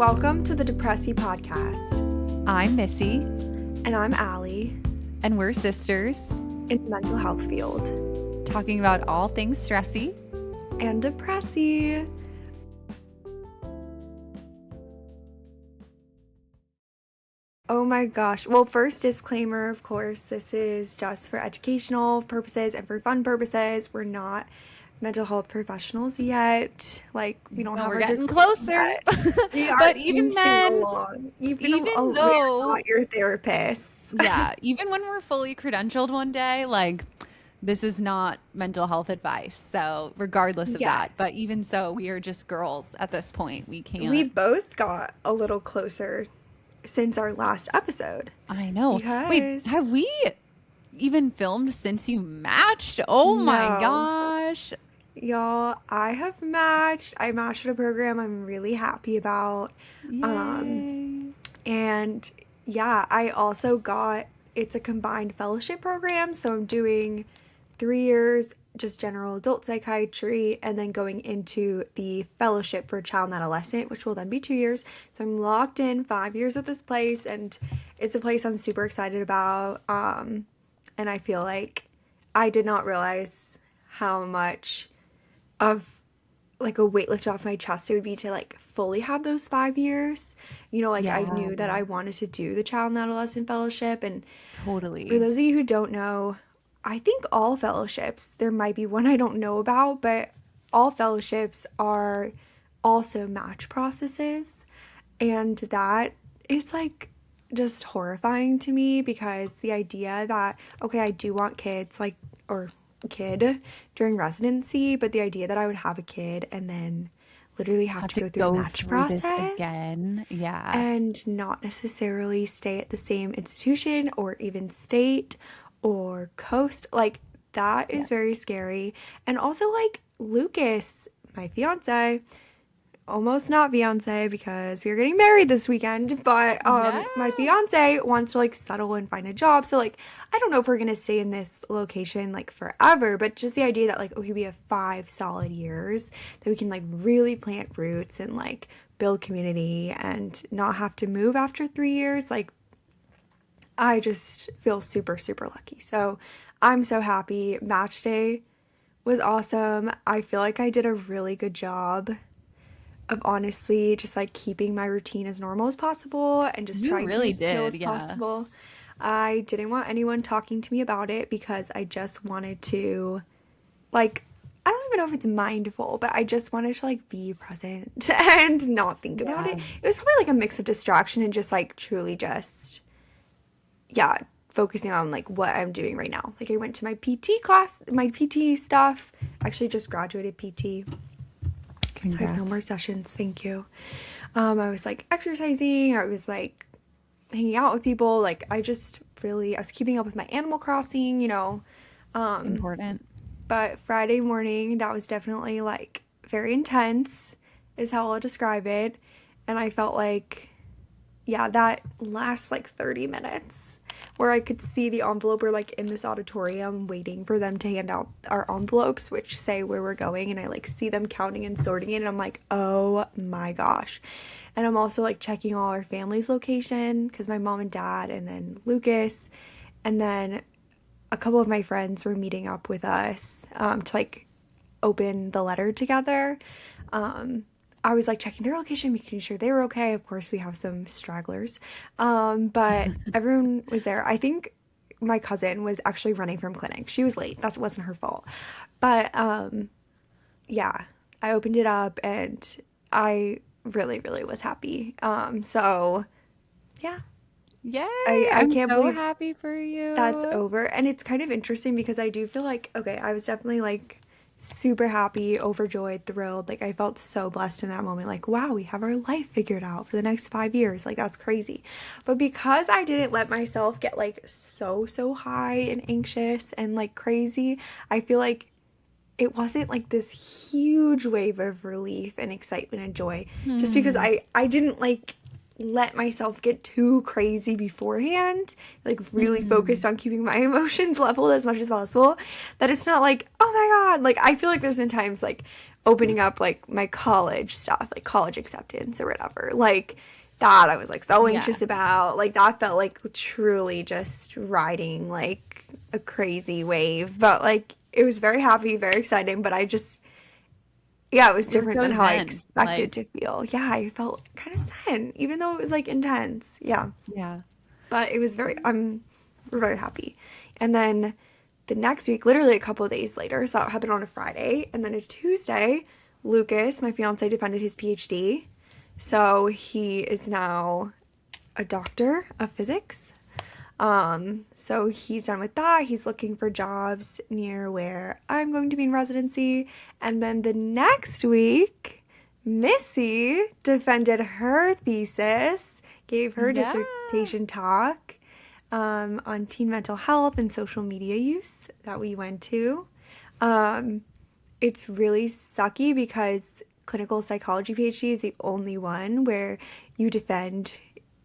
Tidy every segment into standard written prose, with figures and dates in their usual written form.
Welcome to the Depressy podcast. I'm Missy. And I'm Allie. And we're sisters in the mental health field. Talking about all things stressy and depressy. Oh my gosh. Well, first disclaimer, of course, this is just for educational purposes and for fun purposes. We're not mental health professionals yet. Like, we don't have we're our getting closer. We are but even then, along. Even though we're not your therapists. Yeah, even when we're fully credentialed one day, like, this is not mental health advice. So regardless of that, but even so, we are just girls at this point. We both got a little closer since our last episode. I know. Wait, have we even filmed since you matched? Oh my gosh. Y'all, I have matched. I matched at a program I'm really happy about. Yay. And yeah, I also it's a combined fellowship program. So I'm doing 3 years, just general adult psychiatry, and then going into the fellowship for child and adolescent, which will then be 2 years. So I'm locked in 5 years at this place, and it's a place I'm super excited about. And I feel like I did not realize how much of like a weight lift off my chest it would be to like fully have those 5 years. You know, like I knew that I wanted to do the child and adolescent fellowship. And totally, for those of you who don't know, I think all fellowships, there might be one I don't know about, but all fellowships are also match processes. And that is like just horrifying to me, because the idea that, okay, I do want kids, like, or kid during residency, but the idea that I would have a kid and then literally have to go through a match process again, and not necessarily stay at the same institution or even state or coast, like that is very scary. And also, like, Lucas, my fiance, almost not fiance because we are getting married this weekend, but my fiance wants to like settle and find a job. So like, I don't know if we're gonna stay in this location like forever, but just the idea that like, okay, we have 5 solid years that we can like really plant roots and like build community and not have to move after 3 years. Like, I just feel super, super lucky. So I'm so happy. Match day was awesome. I feel like I did a really good job of honestly just like keeping my routine as normal as possible and just trying to be as chill as possible. I didn't want anyone talking to me about it because I just wanted to, like, I don't even know if it's mindful, but I just wanted to like be present and not think about it. It was probably like a mix of distraction and just like truly just focusing on like what I'm doing right now. Like, I went to my PT class, my PT stuff. Actually just graduated PT. So I have no more sessions. Thank you. I was like exercising. I was like hanging out with people. Like, I was keeping up with my Animal Crossing, you know. Important. But Friday morning, that was definitely like very intense is how I'll describe it. And I felt like, that last like 30 minutes where I could see the envelope, or like in this auditorium waiting for them to hand out our envelopes, which say where we're going, and I like see them counting and sorting it, and I'm like, oh my gosh. And I'm also like checking all our family's location, because my mom and dad, and then Lucas, and then a couple of my friends were meeting up with us to like open the letter together. I was like checking their location, making sure they were okay. Of course, we have some stragglers, but everyone was there. I think my cousin was actually running from clinic. She was late. That wasn't her fault. But I opened it up and I really, really was happy. So yeah. Yay! I can't so believe happy for you. That's over. And it's kind of interesting because I do feel like, okay, I was definitely like super happy, overjoyed, thrilled. Like, I felt so blessed in that moment. Like, wow, we have our life figured out for the next 5 years. Like, that's crazy. But because I didn't let myself get like so high and anxious and like crazy, I feel like it wasn't like this huge wave of relief and excitement and joy. Just because I didn't like let myself get too crazy beforehand, like really focused on keeping my emotions leveled as much as possible, that it's not like, oh my God, like I feel like there's been times like opening up like my college stuff, like college acceptance or whatever, like that I was like so Yeah. anxious about, like that felt like truly just riding like a crazy wave, but like it was very happy, very exciting, but I just, yeah, it was You're different so than how I zen. expected to feel. Yeah, I felt kind of zen, even though it was like intense. Yeah. Yeah. But it was very, we're very happy. And then the next week, literally a couple of days later, so that happened on a Friday. And then a Tuesday, Lucas, my fiance, defended his PhD. So he is now a doctor of physics. So he's done with that. He's looking for jobs near where I'm going to be in residency. And then the next week, Missy defended her thesis, gave her Yeah. dissertation talk on teen mental health and social media use that we went to. Um, it's really sucky because clinical psychology PhD is the only one where you defend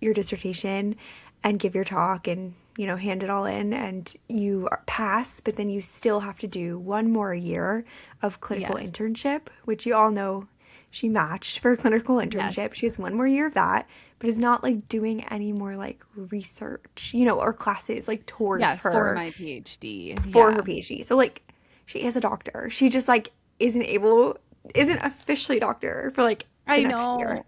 your dissertation and give your talk and, you know, hand it all in and you pass, but then you still have to do one more year of clinical Yes. internship, which you all know she matched for a clinical Yes. internship. She has one more year of that, but is not like doing any more like research, you know, or classes like towards Yeah, for her my PhD. for her Yeah. PhD. So like she is a doctor. She just like isn't officially a doctor for like the I next year, know.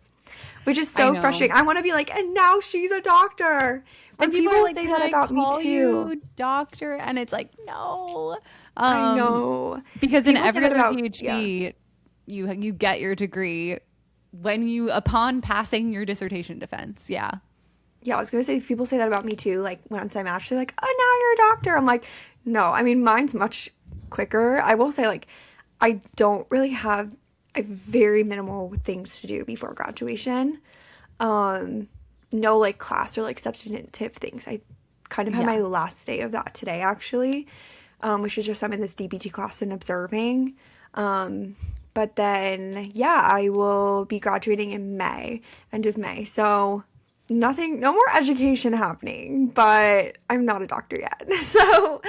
which is I so know. frustrating. I want to be like, and now she's a doctor. And But people are people like, say "Can that I about me call too. you doctor?" And it's like, "No." I Um, know. because in People say every that other about, yeah. PhD, you get your degree when you upon passing your dissertation defense. Yeah. Yeah, I was gonna say people say that about me too. Like once I match, they're like, "Oh, now you're a doctor." I'm like, no. I mean, mine's much quicker. I will say, like, I don't really have. I have very minimal things to do before graduation. Um, no like class or like substantive things. I kind of had my Yeah. last day of that today actually, which is just I'm in this DBT class and observing. But then yeah, I will be graduating in May, end of May. So nothing, no more education happening, but I'm not a doctor yet. So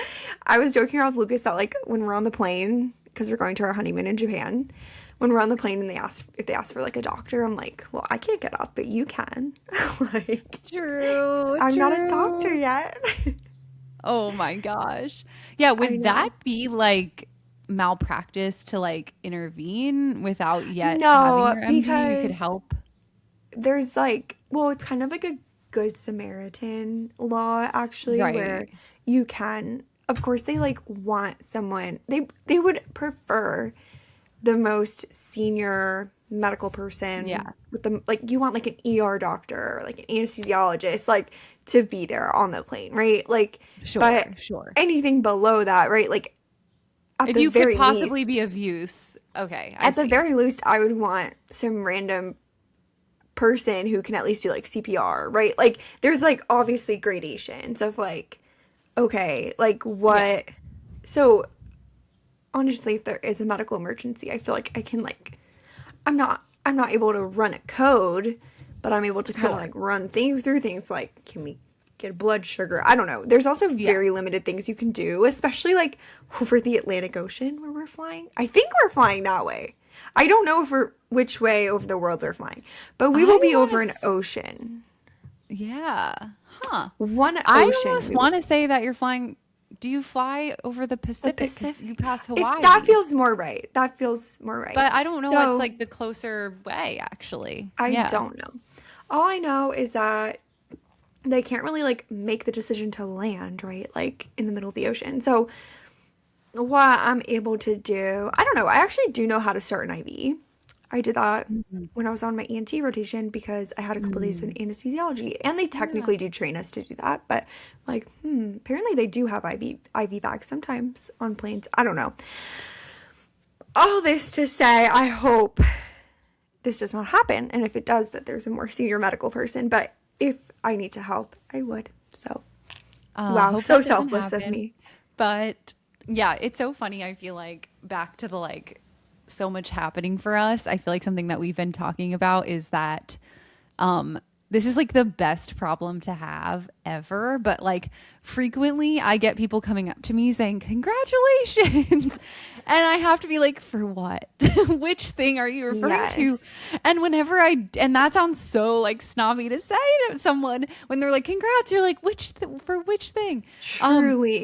I was joking around with Lucas that like when we're on the plane, because we're going to our honeymoon in Japan, when we're on the plane and they ask if they ask for like a doctor, I'm like, well, I can't get up, but you can. Like, True, I'm not a doctor true. yet. Oh my gosh. Yeah, I would that know. be like malpractice to like intervene without yet having No, your MD? You could because help. there's like, well, it's kind of like a Good Samaritan law actually, where Right. you can, of course, they like want someone, they would prefer the most senior medical person Yeah. with the like you want like an ER doctor or like an anesthesiologist like to be there on the plane, right? Like but Sure, sure. anything below that, right? Like If you could possibly be of use. Okay, I at the see. very least I would want some random person who can at least do like CPR, right? Like there's like obviously gradations of like okay, like Yeah. what so honestly if there is a medical emergency, I feel like I can like I'm not able to run a code, but I'm able to kind of Sure. like run things through things like can we get blood sugar? I don't know. There's also Yeah. very limited things you can do, especially like over the Atlantic Ocean where we're flying. I think we're flying that way. I don't know if we're which way over the world we're flying, but we will I be want over an to ocean. Yeah. Huh. One I ocean. almost want to say that you're flying. Do you fly over the The Pacific? Because you Pacific. pass If that Hawaii. feels more right. That feels more right. But I don't know what's So like the closer way, actually. I Yeah. don't know. All I know is that they can't really like make the decision to land, right? Like in the middle of the ocean. So what I'm able to do, I don't know. I actually do know how to start an IV. I did that Mhm. when I was on my ENT rotation because I had a couple days with Mm. anesthesiology and they Yeah. technically do train us to do that, but like, apparently they do have IV bags sometimes on planes. I don't know. All this to say, I hope this does not happen. And if it does, that there's a more senior medical person. But if I need to help, I would. So, wow, Hope so that doesn't selfless of happen. me. But yeah, it's so funny. I feel like back to the like so much happening for us. I feel like something that we've been talking about is that um this is like the best problem to have ever, but like frequently I get people coming up to me saying, "Congratulations." And I have to be like, "For what? Which thing are you referring to?" Yes. And and that sounds so like snobby to say to someone when they're like, "Congrats," you're like, for which thing?"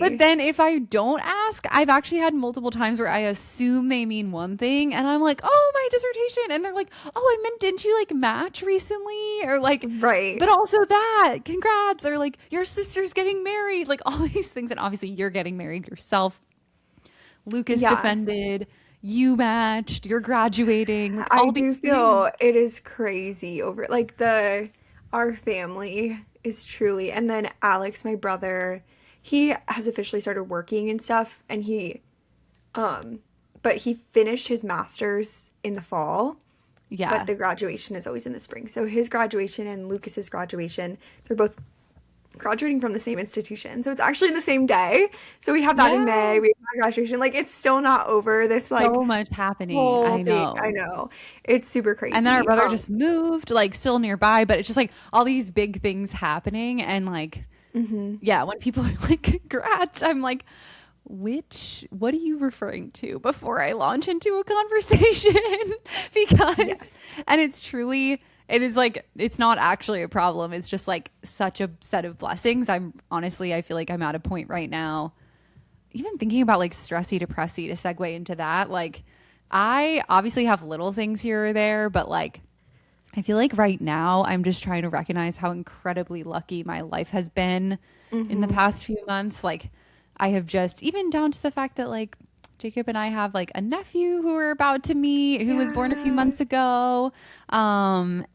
But Truly. then if I don't ask, I've actually had multiple times where I assume they mean one thing and I'm like, "Oh, my dissertation." And they're like, "Oh, I meant, didn't you like match recently?" Or like, Right. but also that, congrats, or like your sister's getting married, like all these things. And obviously you're getting married yourself. Lucas Yeah. defended, you matched, you're graduating, like I all do these things. feel it is crazy over like the our family is truly, and then Alex, my brother, he has officially started working and stuff, and um but he finished his master's in the fall, but Yeah. the graduation is always in the spring. So his graduation and Lucas's graduation, they're both graduating from the same institution. So it's actually the same day. So we have that in May. Yeah. We have our graduation. Like it's still not over this like So much happening. whole I thing. I know. know. It's super And then our crazy. brother just moved, like still nearby, but it's just like all these big things happening. And like, Mhm. yeah, when people are like, congrats, I'm like, what are you referring to before I launch into a conversation? Because, Yes. and it's truly, it is like, it's not actually a problem. It's just like such a set of blessings. I'm honestly, I feel like I'm at a point right now, even thinking about like stressy, depressy to segue into that. Like, I obviously have little things here or there, but like, I feel like right now I'm just trying to recognize how incredibly lucky my life has been in the Mhm. past few months. Like I have just even down to the fact that like Jacob and I have like a nephew who we're about to meet who was born a few Yeah. months ago.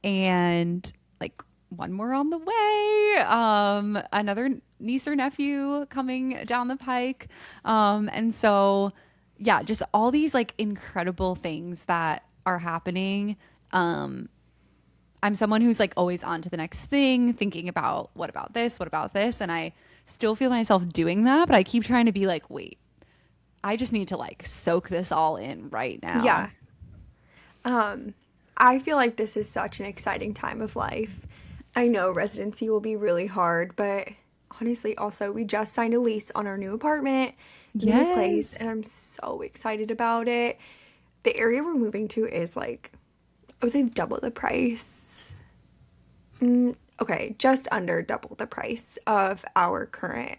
And like one more on the way. Another niece or nephew coming down the pike. And so yeah, just all these like incredible things that are happening. I'm someone who's like always on to the next thing, thinking about what about this, what about this, and I still feel myself doing that, but I keep trying to be like, wait, I just need to like soak this all in right now. Yeah. Um, I feel like this is such an exciting time of life. I know residency will be really hard, but honestly, also, we just signed a lease on our new apartment in the new place, Yes. and I'm so excited about it. The area we're moving to is like, I would say double the price. Okay, just under double the price of our current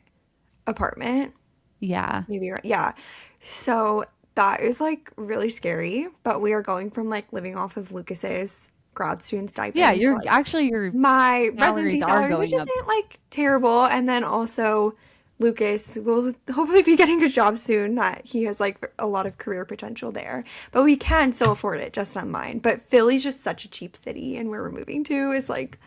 apartment. Yeah. Maybe, yeah. So that is like really scary, but we are going from like living off of Lucas's grad student Yeah, stipend to you're like actually your my residency salaries are salary, which going up. isn't like terrible. And then also Lucas will hopefully be getting a job soon that he has like a lot of career potential there. But we can still afford it just on mine. But Philly's just such a cheap city, and where we're moving to is like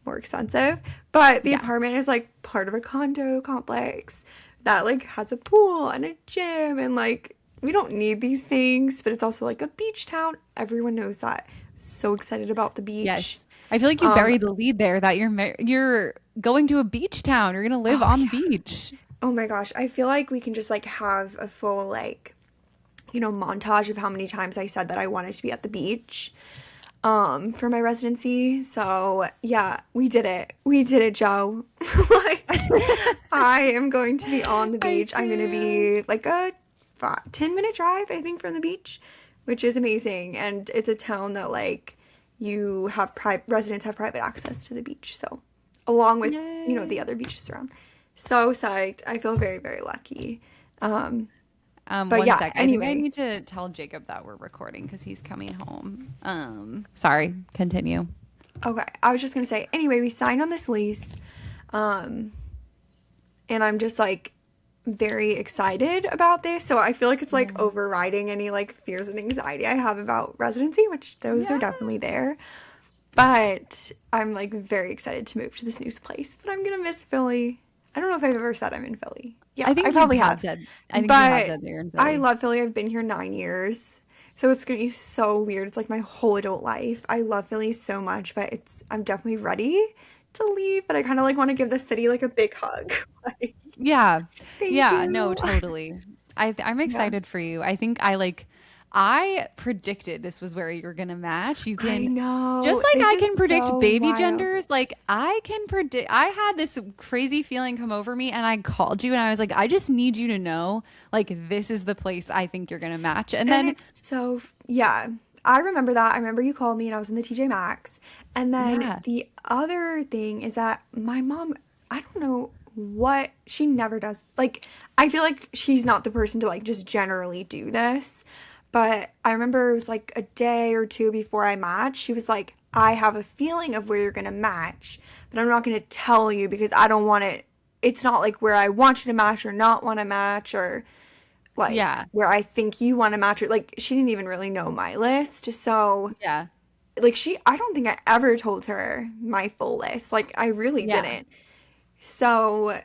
more expensive. But the Yeah. apartment is like part of a condo complex that like has a pool and a gym, and like we don't need these things, but it's also like a beach town. Everyone knows that. So excited about the beach. Yes. I feel like you Um, buried the lead there that you're going to a beach town. You're going to live oh on the yeah. beach. Oh my gosh, I feel like we can just like have a full like, montage of how many times I said that I wanted to be at the beach for my residency. So, yeah, we did it. We did it, Joe. Like I am going to be on the I beach. I'm going to be can't. like a 10-minute drive, I think, from the beach, which is amazing. And it's a town that like you have private residents have private access to the beach. So, along with, the Yay. other beaches around. So psyched. I feel very, very lucky. Um, but One yeah, sec. I think I anyway. need to tell Jacob that we're recording because he's coming home. Sorry. Continue. Okay. I was just gonna say, anyway, we signed on this lease. Um, and I'm just like very excited about this. So I feel like it's like Yeah. overriding any like fears and anxiety I have about residency, which those are Yeah. definitely there. But I'm like very excited to move to this new place. But I'm gonna miss Philly. I don't know if I've ever said I'm in Philly. Yeah, I I think you probably have have. said, I think you have But said that you're in I Philly. love Philly. I've been here 9 years. So it's gonna be so weird. It's like my whole adult life. I love Philly so much, but I'm definitely ready to leave. But I kind of like want to give the city like a big hug. Like, Yeah. thank Yeah. No, you. totally. I'm Yeah. excited for you. I think I predicted this was where you're gonna match. You I can just know. like This I is can predict so baby wild. genders, like I can predict. I had this crazy feeling come over me and I called you and I was like, I just need you to know, like, this is the place I think you're gonna match. And And then it's so, yeah. I remember that. I remember you called me and I was in the TJ Maxx. And then yeah, the other thing is that my mom, I don't know what she never does. Like, I feel like she's not the person to like just generally do this. But I remember it was like a day or two before I matched. She was like, I have a feeling of where you're going to match, but I'm not going to tell you because I don't want it. It's not like where I want you to match or not want to match or like yeah, where I think you want to match it. Like she didn't even really know my list. So yeah, like I don't think I ever told her my full list. Like I really yeah. didn't. So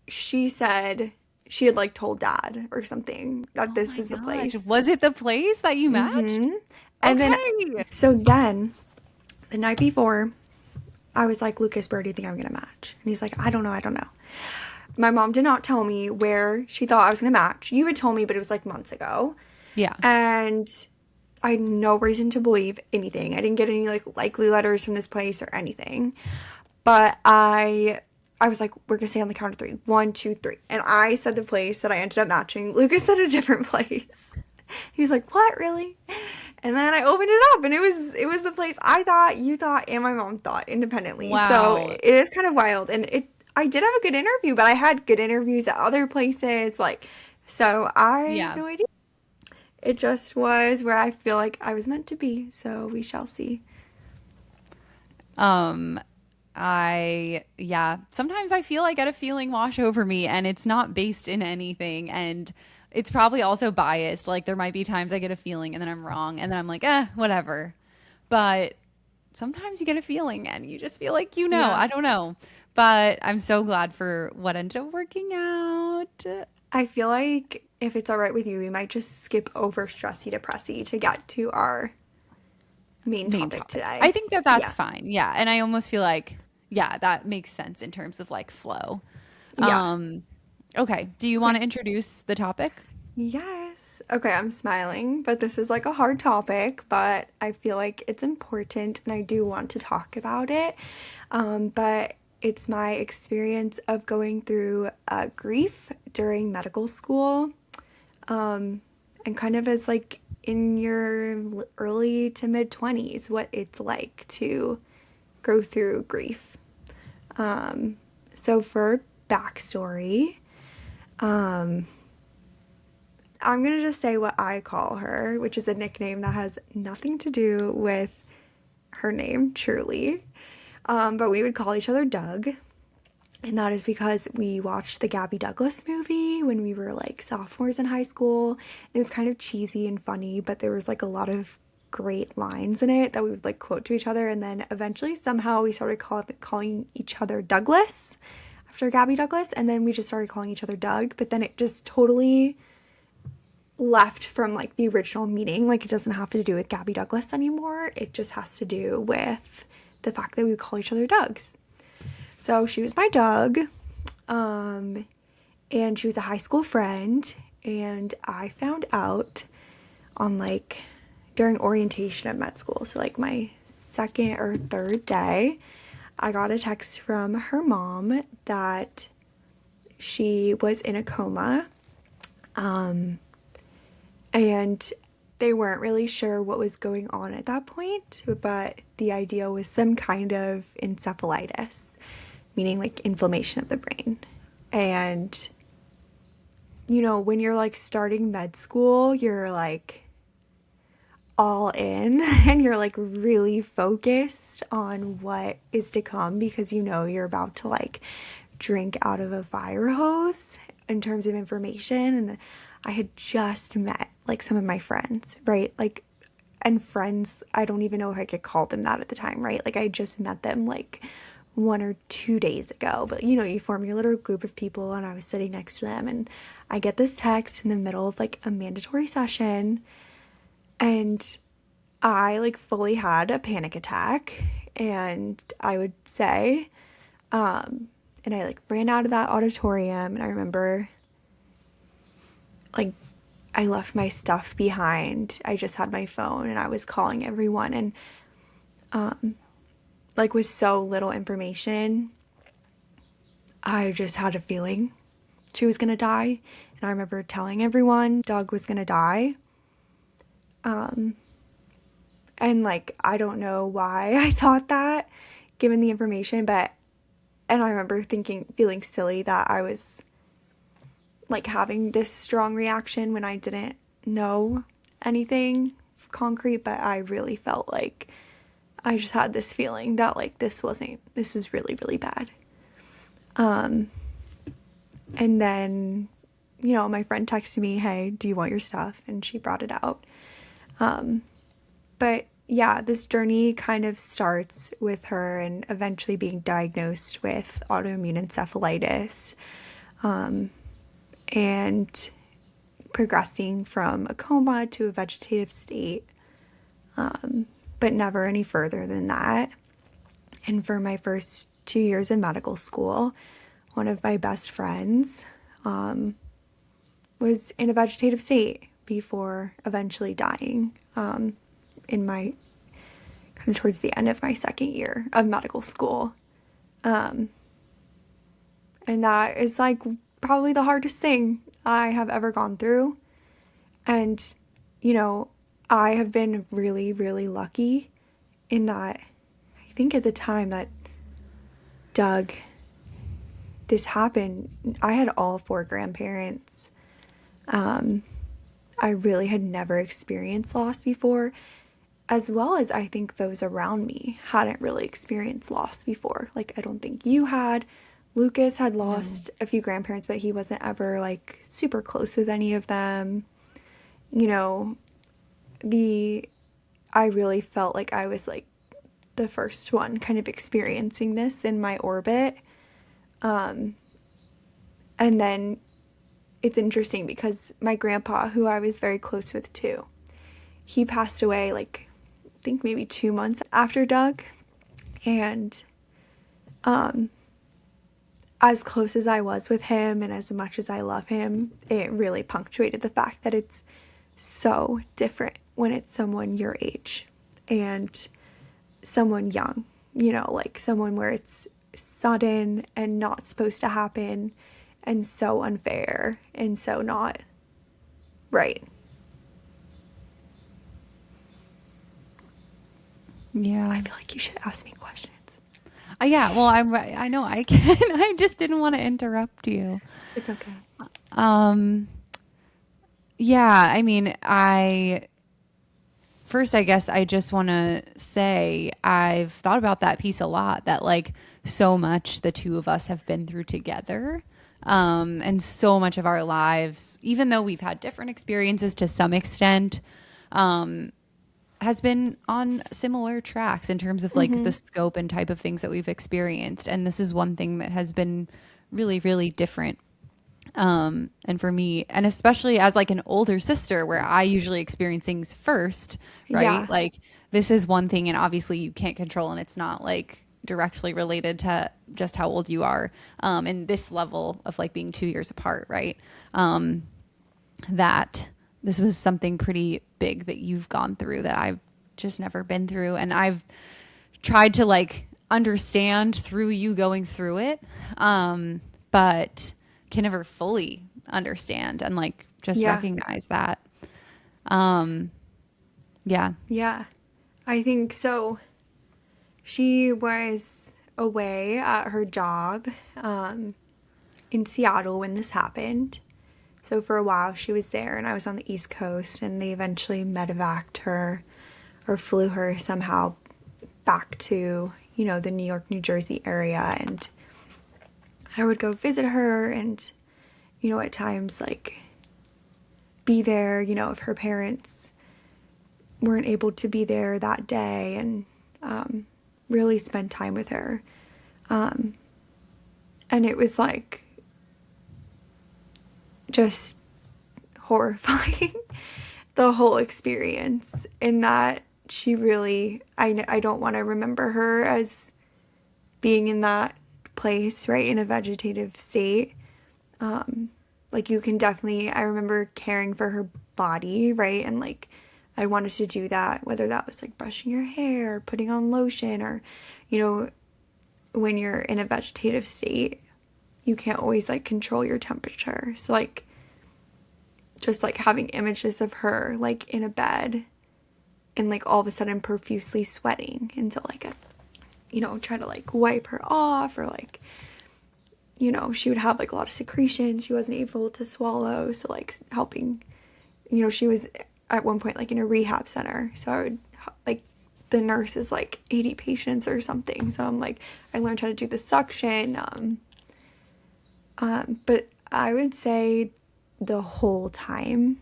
she said she had like told dad or something that Oh this my is the gosh. place. Was it the place that you matched? Mm-hmm. And then Okay. then the night before I was like, Lucas, where do you think I'm gonna match? And he's like, I don't know, I don't know. My mom did not tell me where she thought I was gonna match. You had told me, but it was like months ago. Yeah. And I had no reason to believe anything. I didn't get any like likely letters from this place or anything. But I was like, we're gonna say on the count of three. 1, 2, 3. And I said the place that I ended up matching. Lucas said a different place. He was like, what, really? And then I opened it up and it was the place I thought, you thought, and my mom thought independently. So Wow. it is kind of wild. And I did have a good interview, but I had good interviews at other places. Like, so I have Yeah. no idea. It just was where I feel like I was meant to be. So we shall see. Um, yeah, sometimes I feel I get a feeling wash over me and it's not based in anything. And it's probably also biased. Like there might be times I get a feeling and then I'm wrong and then I'm like, whatever. But sometimes you get a feeling and you just feel like, Yeah. I don't know. But I'm so glad for what ended up working out. I feel like if it's all right with you, we might just skip over stressy depressy to get to our main Main topic topic. I today. think that Yeah. that's fine. Yeah. And I almost feel like, yeah, that makes sense in terms of like flow. Yeah. Um, okay. Do you want Okay. to introduce the topic? Yes. Okay, I'm smiling, but this is like a hard topic, but I feel like it's important and I do want to talk about it. But it's my experience of going through grief during medical school, and kind of as like in your early to mid 20s, what it's like to go through grief. So for backstory, I'm gonna just say what I call her, which is a nickname that has nothing to do with her name, truly. But we would call each other Doug. And that is because we watched the Gabby Douglas movie when we were like sophomores in high school. It was kind of cheesy and funny, but there was like a lot of great lines in it that we would like quote to each other. And then eventually, somehow, we started calling each other Douglas after Gabby Douglas. And then we just started calling each other Doug. But then it just totally left from like the original meaning. Like it doesn't have to do with Gabby Douglas anymore. It just has to do with the fact that we would call each other Dougs. So she was my Doug, and she was a high school friend. And I found out on like during orientation at med school, so like my second or third day, I got a text from her mom that she was in a coma. And they weren't really sure what was going on at that point, but the idea was some kind of encephalitis, meaning like inflammation of the brain. And, when you're like starting med school, you're like all in and you're like really focused on what is to come because you're about to like drink out of a fire hose in terms of information. And I had just met like some of my friends, right? Like, and friends, I don't even know if I could call them that at the time, right? Like I just met them like 1 or 2 days ago, but you form your little group of people and I was sitting next to them and I get this text in the middle of like a mandatory session and I like fully had a panic attack and I would say, and I like ran out of that auditorium and I remember like I left my stuff behind. I just had my phone and I was calling everyone, and like with so little information, I just had a feeling she was gonna die. And I remember telling everyone Doug was gonna die. And like, I don't know why I thought that given the information, and I remember feeling silly that I was like having this strong reaction when I didn't know anything concrete, but I really felt like I just had this feeling that like this was really, really bad. And then, my friend texted me, "Hey, do you want your stuff?" And she brought it out. But yeah, this journey kind of starts with her and eventually being diagnosed with autoimmune encephalitis, and progressing from a coma to a vegetative state, but never any further than that. And for my first 2 years in medical school, one of my best friends was in a vegetative state before eventually dying, in my kind of towards the end of my second year of medical school. And that is like probably the hardest thing I have ever gone through. And, I have been really, really lucky in that I think at the time that this happened, I had all four grandparents. I really had never experienced loss before, as well as I think those around me hadn't really experienced loss before. Like, I don't think you had. Lucas had lost a few grandparents, but he wasn't ever like super close with any of them. I really felt like I was like the first one kind of experiencing this in my orbit. And then it's interesting because my grandpa, who I was very close with too, he passed away like I think maybe 2 months after Doug. And as close as I was with him and as much as I love him, it really punctuated the fact that it's so different when it's someone your age and someone young, like someone where it's sudden and not supposed to happen and so unfair and so not right. Yeah. I feel like you should ask me questions. Yeah, well, I know I can. I just didn't want to interrupt you. It's okay. Yeah, I mean, first, I guess I just want to say I've thought about that piece a lot, that like so much the two of us have been through together. And so much of our lives, even though we've had different experiences to some extent, has been on similar tracks in terms of like the scope and type of things that we've experienced. And this is one thing that has been really, really different. And for me, and especially as like an older sister where I usually experience things first, right? Yeah. Like this is one thing, and obviously you can't control, and it's not like directly related to just how old you are. And this level of like being 2 years apart, right? That this was something pretty big that you've gone through that I've just never been through. And I've tried to like understand through you going through it. But can never fully understand and like just recognize that. Yeah. Yeah. I think so. She was away at her job in Seattle when this happened. So for a while she was there and I was on the East Coast, and they eventually medevaced her or flew her somehow back to, the New York, New Jersey area. And I would go visit her and, at times like be there, if her parents weren't able to be there that day, and really spend time with her. And it was like just horrifying, the whole experience, in that she really, I don't want to remember her as being in that place, right, in a vegetative state. like you can definitely, I remember caring for her body, right? And like I wanted to do that, whether that was like brushing your hair, putting on lotion, or, you know, when you're in a vegetative state, you can't always like control your temperature. So like just like having images of her like in a bed and like all of a sudden profusely sweating until like a, you know, try to like wipe her off, or like, you know, she would have like a lot of secretions she wasn't able to swallow. So like helping, you know, she was at one point like in a rehab center. So I would like, the nurse is like 80 patients or something. So I'm like, I learned how to do the suction. But I would say the whole time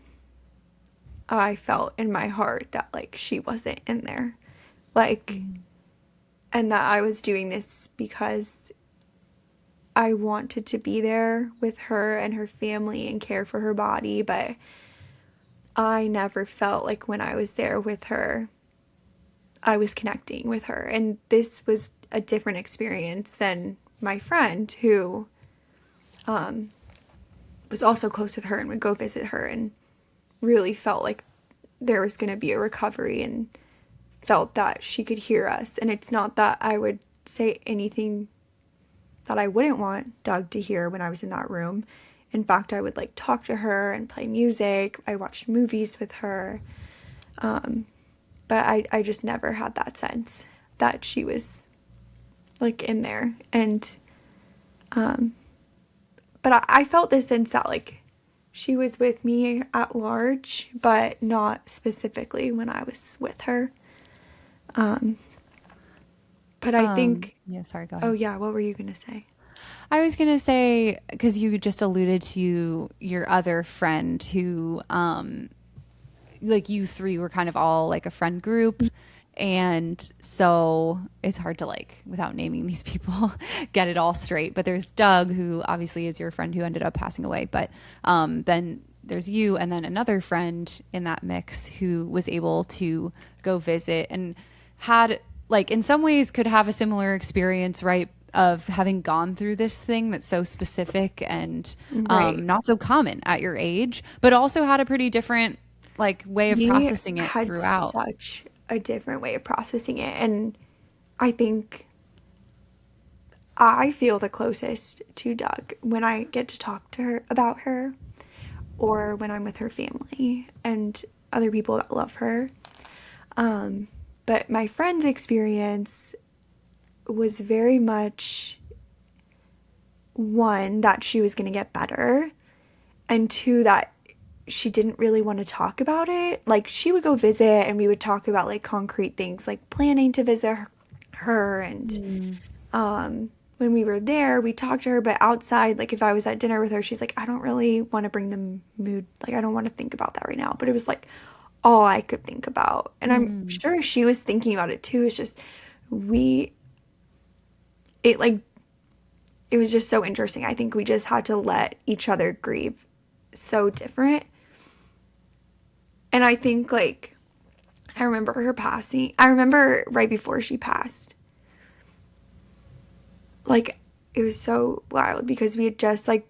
I felt in my heart that like she wasn't in there. Like, and that I was doing this because I wanted to be there with her and her family and care for her body, but I never felt like when I was there with her, I was connecting with her. And this was a different experience than my friend who was also close with her and would go visit her and really felt like there was going to be a recovery and felt that she could hear us. And it's not that I would say anything that I wouldn't want Doug to hear when I was in that room. In fact, I would like talk to her and play music. I watched movies with her. But I just never had that sense that she was like in there. And, but I felt this sense that like she was with me at large, but not specifically when I was with her. But I think, Yeah, sorry, go oh ahead. yeah, what were you gonna say? I was gonna say, because you just alluded to your other friend who, like you three were kind of all like a friend group. And so it's hard to like, without naming these people, get it all straight. But there's Doug, who obviously is your friend who ended up passing away. But then there's you, and then another friend in that mix who was able to go visit and had, like, in some ways could have a similar experience, right? Of having gone through this thing that's so specific and Right. not so common at your age, but also had a pretty different like way of We processing it had throughout. such a different way of processing it. And I think I feel the closest to Doug when I get to talk to her about her, or when I'm with her family and other people that love her. But my friend's experience was very much, one, that she was going to get better, and two, that she didn't really want to talk about it. Like, she would go visit and we would talk about like concrete things, like planning to visit her. And Mm. when we were there, we talked to her, but outside, like if I was at dinner with her, she's like, I don't really want to bring the mood, like I don't want to think about that right now. But it was like all I could think about. And I'm Mm. sure she was thinking about it too. It's just we it like it was just so interesting. I think we just had to let each other grieve so different. And I think like I remember her passing. I remember right before she passed. Like it was so wild because we had just like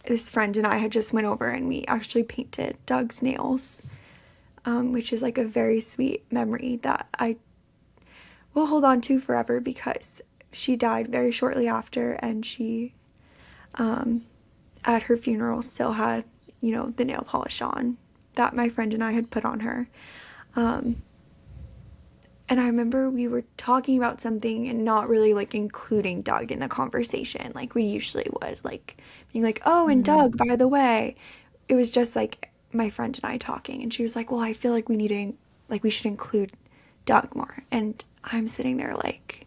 this friend and I had just went over and we actually painted Doug's nails, which is like a very sweet memory that I will hold on to forever because she died very shortly after, and she at her funeral still had, you know, the nail polish on that my friend and I had put on her. And I remember we were talking about something and not really like including Doug in the conversation like we usually would, like being like, oh, and Mm. Doug, by the way. It was just like my friend and I talking, and she was like, well, I feel like we need to, like, we should include Doug more. And I'm sitting there like,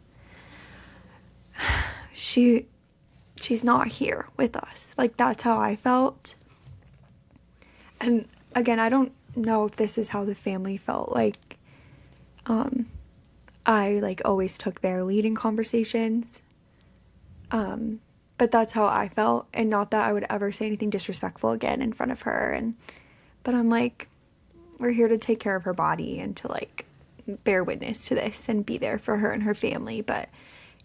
she she's not here with us. Like, that's how I felt. And again, I don't know if this is how the family felt. Like, I like always took their lead in conversations. But that's how I felt, and not that I would ever say anything disrespectful again in front of her. And but I'm like, we're here to take care of her body and to like bear witness to this and be there for her and her family. But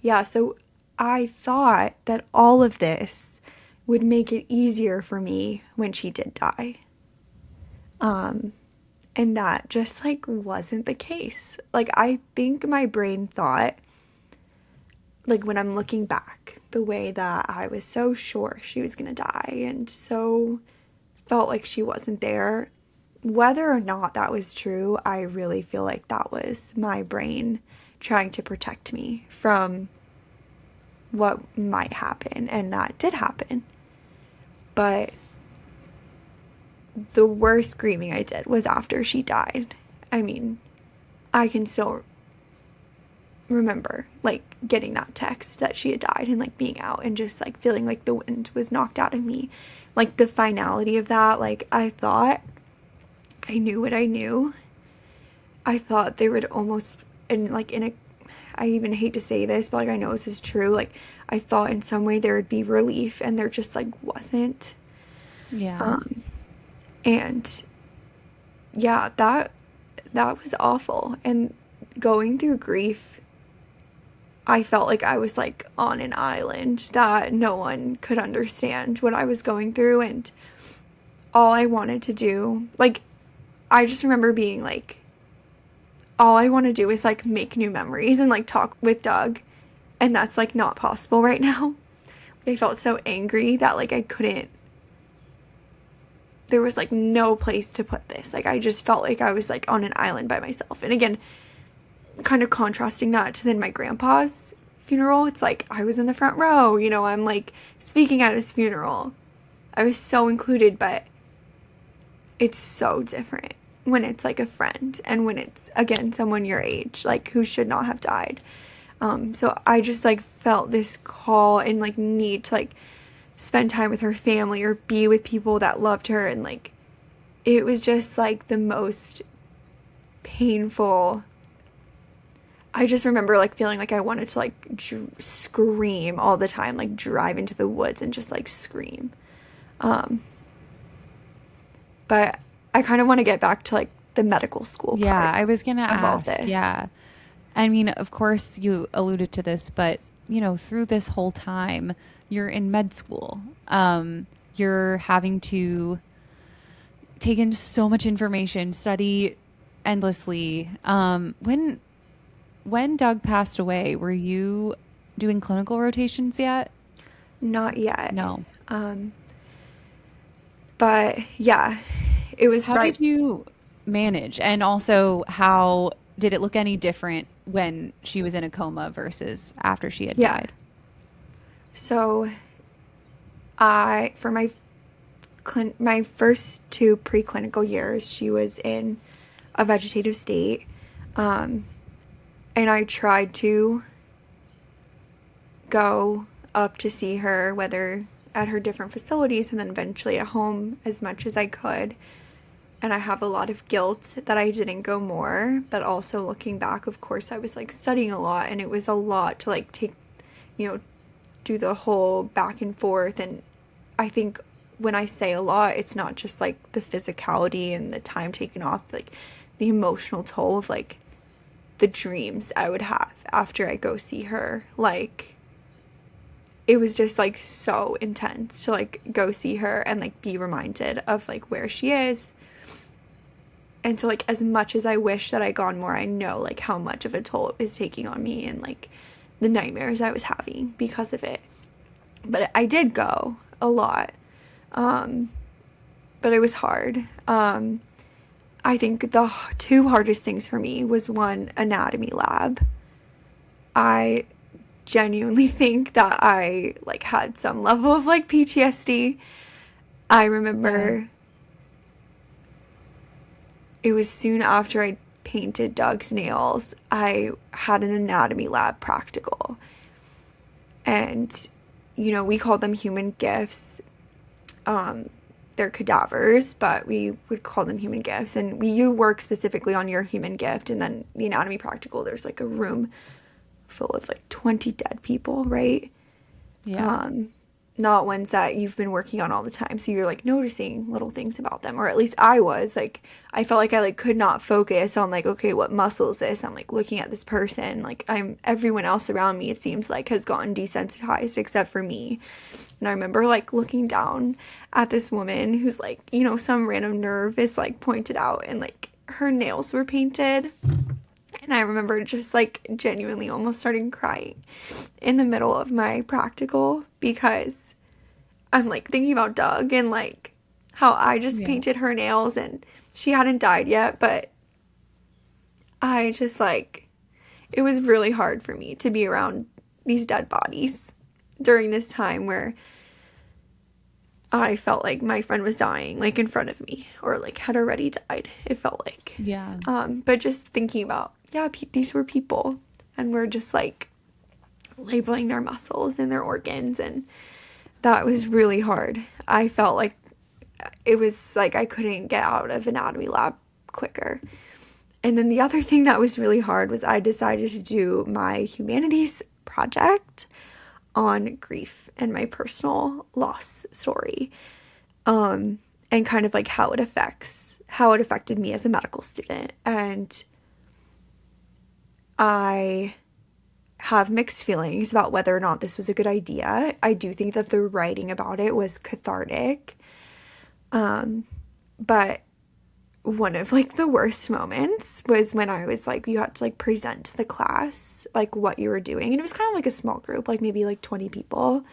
yeah, so I thought that all of this would make it easier for me when she did die. And that just like wasn't the case. Like I think my brain thought, like when I'm looking back, the way that I was so sure she was gonna die and so felt like she wasn't there, whether or not that was true, I really feel like that was my brain trying to protect me from what might happen, and that did happen. But the worst grieving I did was after she died. I mean, I can still remember like getting that text that she had died and like being out and just like feeling like the wind was knocked out of me. Like the finality of that, like I thought I knew what I knew. I thought they would almost, and like in a, I even hate to say this, but like I know this is true, like I thought in some way there would be relief, and there just like wasn't. Yeah. And yeah, that was awful. And going through grief, I felt like I was like on an island that no one could understand what I was going through, and all I wanted to do, like I just remember being like, all I want to do is like make new memories and like talk with Doug, and that's like not possible right now. I felt so angry that like I couldn't, there was like no place to put this. Like I just felt like I was like on an island by myself. And again, kind of contrasting that to then my grandpa's funeral, it's like I was in the front row, you know, I'm like speaking at his funeral. I was so included, but it's so different when it's like a friend and when it's again someone your age, like who should not have died. So I just like felt this call and like need to like spend time with her family or be with people that loved her, and like it was just like the most painful. I just remember like feeling like I wanted to like scream all the time, like drive into the woods and just like scream. But I kind of want to get back to like the medical school Yeah, part I was gonna of all ask. this. Yeah. I mean, of course, you alluded to this, but you know, through this whole time, you're in med school. You're having to take in so much information, study endlessly. When Doug passed away, were you doing clinical rotations yet? Not yet. No. But yeah, it was How right. did you manage? And also, how did it look any different when she was in a coma versus after she had Yeah. died? So for my first two preclinical years, she was in a vegetative state. And I tried to go up to see her, whether at her different facilities and then eventually at home, as much as I could. And I have a lot of guilt that I didn't go more, but also looking back, of course, I was like studying a lot, and it was a lot to like take, you know, do the whole back and forth. And I think when I say a lot, it's not just like the physicality and the time taken off, like the emotional toll of like the dreams I would have after I go see her. Like it was just like so intense to like go see her and like be reminded of like where she is. And so like as much as I wish that I'd gone more, I know like how much of a toll it was taking on me and like the nightmares I was having because of it. But I did go a lot. But it was hard. I think the two hardest things for me was one, anatomy lab. I genuinely think that I like had some level of like PTSD. I remember it was soon after I painted Doug's nails, I had an anatomy lab practical. And, you know, we called them human gifts. They're cadavers, but we would call them human gifts. And you work specifically on your human gift. And then the anatomy practical, there's like a room full of like 20 dead people, right? Yeah. not ones that you've been working on all the time. So you're like noticing little things about them, or at least I was like, I felt like I like could not focus on like, okay, what muscle is this? I'm like looking at this person. Like everyone else around me, it seems like, has gotten desensitized except for me. And I remember like looking down at this woman who's like, some random nerve is like pointed out and like her nails were painted. And I remember just like genuinely almost starting crying in the middle of my practical because I'm like thinking about Doug and like how I just Yeah. painted her nails and she hadn't died yet, but I just like it was really hard for me to be around these dead bodies during this time where I felt like my friend was dying like in front of me or like had already died. It felt like. Yeah. But just thinking about, yeah, these were people and we're just like labeling their muscles and their organs, and that was really hard. I felt like it was like I couldn't get out of anatomy lab quicker. And then the other thing that was really hard was I decided to do my humanities project on grief and my personal loss story, and kind of like how it affected me as a medical student. And I have mixed feelings about whether or not this was a good idea. I do think that the writing about it was cathartic, but one of like the worst moments was when I was like, you had to like present to the class like what you were doing, and it was kind of like a small group, like maybe like 20 people,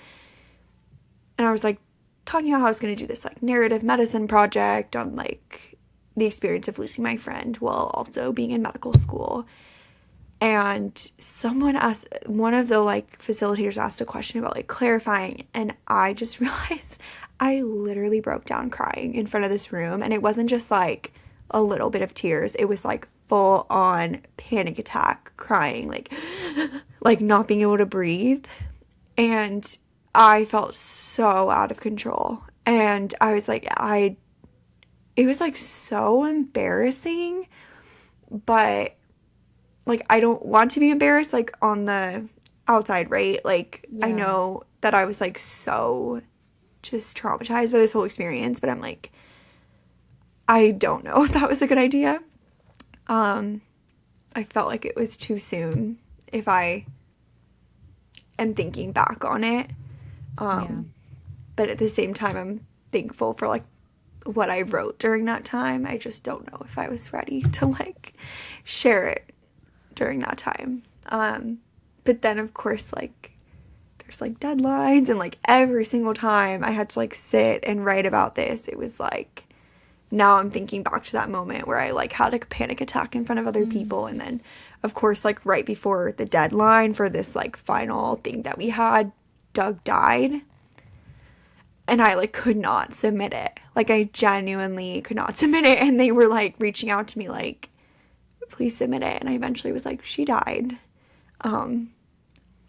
and I was like talking about how I was going to do this like narrative medicine project on like the experience of losing my friend while also being in medical school. And one of the like facilitators asked a question about like clarifying, and I just realized I literally broke down crying in front of this room, and it wasn't just like a little bit of tears, it was like full on panic attack crying, like not being able to breathe. And I felt so out of control, and I was like, it was like so embarrassing, but like I don't want to be embarrassed like on the outside, right? Like I Yeah. know that I was like so just traumatized by this whole experience, but I'm like, I don't know if that was a good idea. I felt like it was too soon if I am thinking back on it. Yeah. But at the same time, I'm thankful for like what I wrote during that time. I just don't know if I was ready to like share it during that time. But then of course, like there's like deadlines, and like every single time I had to like sit and write about this, it was like now I'm thinking back to that moment where I like had a panic attack in front of other people, and then of course like right before the deadline for this like final thing that we had, Doug died, and I like could not submit it. Like I genuinely could not submit it, and they were like reaching out to me like, please submit it, and I eventually was like, she died.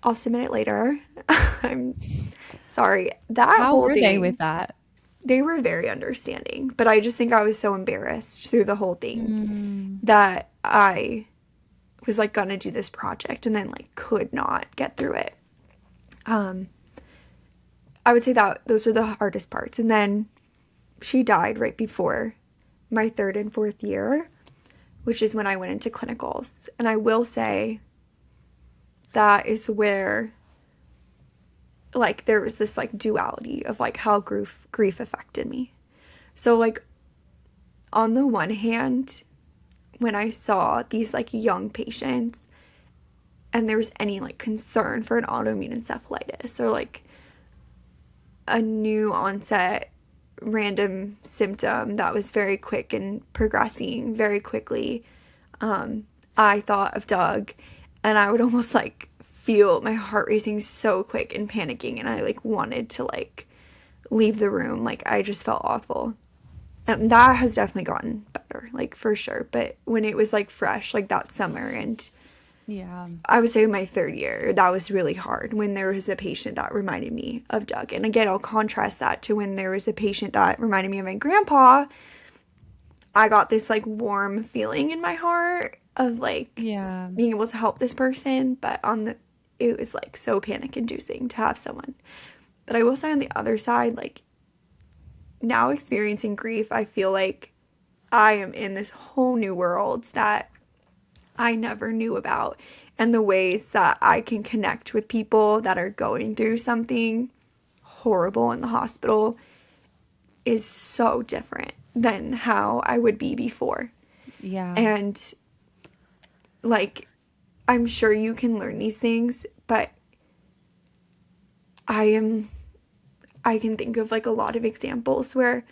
I'll submit it later. I'm sorry. That How whole were they with thing, that? they were very understanding, but I just think I was so embarrassed through the whole thing Mm. that I was like gonna do this project and then like could not get through it. I would say that those were the hardest parts. And then she died right before my third and fourth year, which is when I went into clinicals. And I will say that is where like there was this like duality of like how grief affected me. So like on the one hand, when I saw these like young patients and there was any like concern for an autoimmune encephalitis or like a new onset random symptom that was very quick and progressing very quickly, I thought of Doug, and I would almost like feel my heart racing so quick and panicking, and I like wanted to like leave the room. Like I just felt awful. And that has definitely gotten better, like for sure. But when it was like fresh, like that summer, and Yeah. I would say my third year, that was really hard when there was a patient that reminded me of Doug. And again, I'll contrast that to when there was a patient that reminded me of my grandpa. I got this like warm feeling in my heart of like Yeah. being able to help this person, but it was like so panic inducing to have someone But I will say on the other side, like now experiencing grief, I feel like I am in this whole new world that I never knew about. And the ways that I can connect with people that are going through something horrible in the hospital is so different than how I would be before. Yeah. And like, I'm sure you can learn these things, but I can think of like a lot of examples where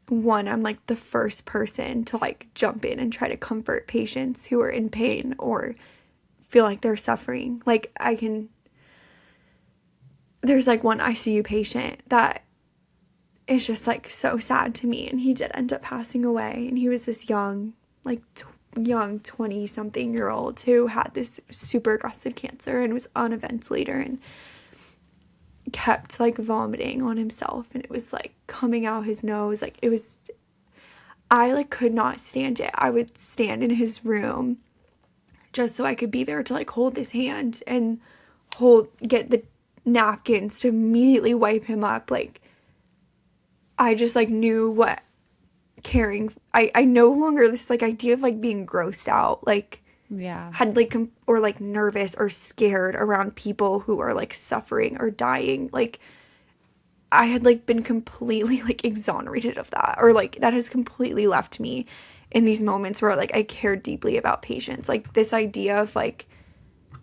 one, I'm like the first person to like jump in and try to comfort patients who are in pain or feel like they're suffering. Like there's like one ICU patient that is just like so sad to me, and he did end up passing away, and he was this young, like young 20 something year old who had this super aggressive cancer and was on a ventilator and kept like vomiting on himself, and it was like coming out his nose. Like it was, I like could not stand it. I would stand in his room just so I could be there to like hold his hand and get the napkins to immediately wipe him up. Like I just like knew what caring, I no longer this like idea of like being grossed out, like Yeah. had like or like nervous or scared around people who are like suffering or dying. Like I had like been completely like exonerated of that, or like that has completely left me in these moments where like I cared deeply about patients. Like this idea of like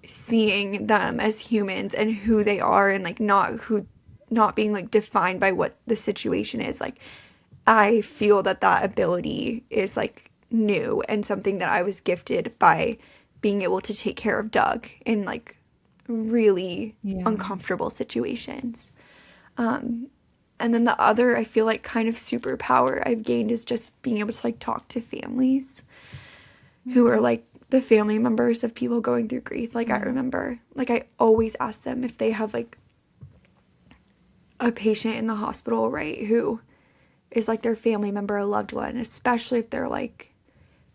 seeing them as humans and who they are, and like not being like defined by what the situation is. Like I feel that that ability is like new and something that I was gifted by being able to take care of Doug in like really Yeah. uncomfortable situations. And then the other, I feel like kind of superpower I've gained is just being able to like talk to families who are Okay. like the family members of people going through grief. Like I Yeah. remember, like I always ask them if they have like a patient in the hospital, right, who is like their family member, a loved one, especially if they're like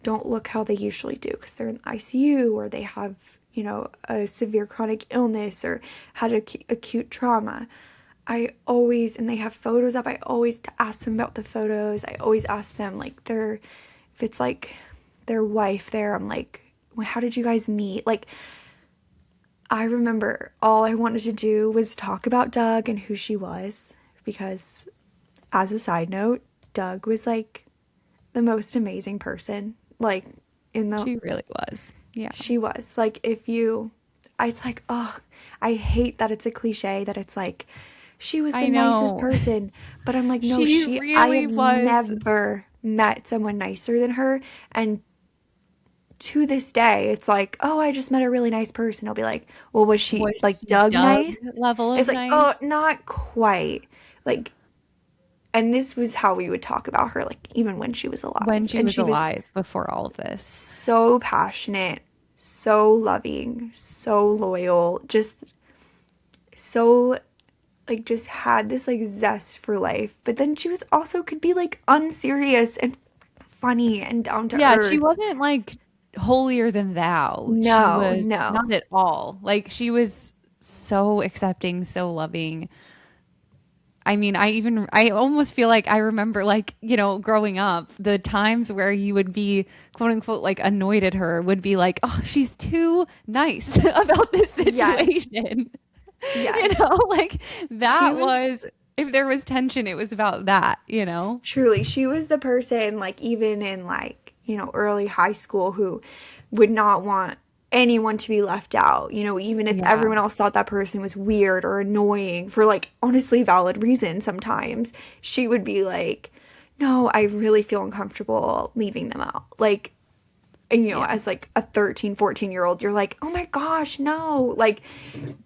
don't look how they usually do because they're in the ICU or they have, you know, a severe chronic illness or had acute trauma. I always, and they have photos up, I always ask them about the photos. I always ask them like if it's like their wife there, I'm like, well, how did you guys meet? Like, I remember all I wanted to do was talk about Doug and who she was, because as a side note, Doug was like the most amazing person. Like in the She really was. Yeah. she was like if you it's like, oh, I hate that it's a cliche that it's like she was the I nicest know. person, but I'm like, no, She I really have was. never met someone nicer than her. And to this day, it's like, oh, I just met a really nice person. I'll be like, well, was she Was like she Doug Doug's nice? level It's of like, nice? oh, not quite. Like, and this was how we would talk about her, like even when she was When alive. she And was she was alive before all of this. so passionate, so loving, so loyal, just so like just had this like zest for life. But then she was also could be like unserious and funny and down to Yeah, she earth. wasn't like holier than thou. She No, was no. not at all. Like she was so accepting, so loving. I mean, I almost feel like I remember like, you know, growing up, the times where you would be quote unquote like annoyed at her would be like, "Oh, she's too nice about this Yes. situation." You Yes. know, like She that was was if there was tension, it was about that, you know? truly, she was the person like even in like, you know, early high school who would not want anyone to be left out, you know, even if Yeah. everyone else thought that person was weird or annoying for like honestly valid reasons sometimes. She would be like, "No, I really feel uncomfortable leaving them out." Like, and, you know, Yeah. as like a 13, 14-year-old, you're like, "Oh my gosh, no." Like,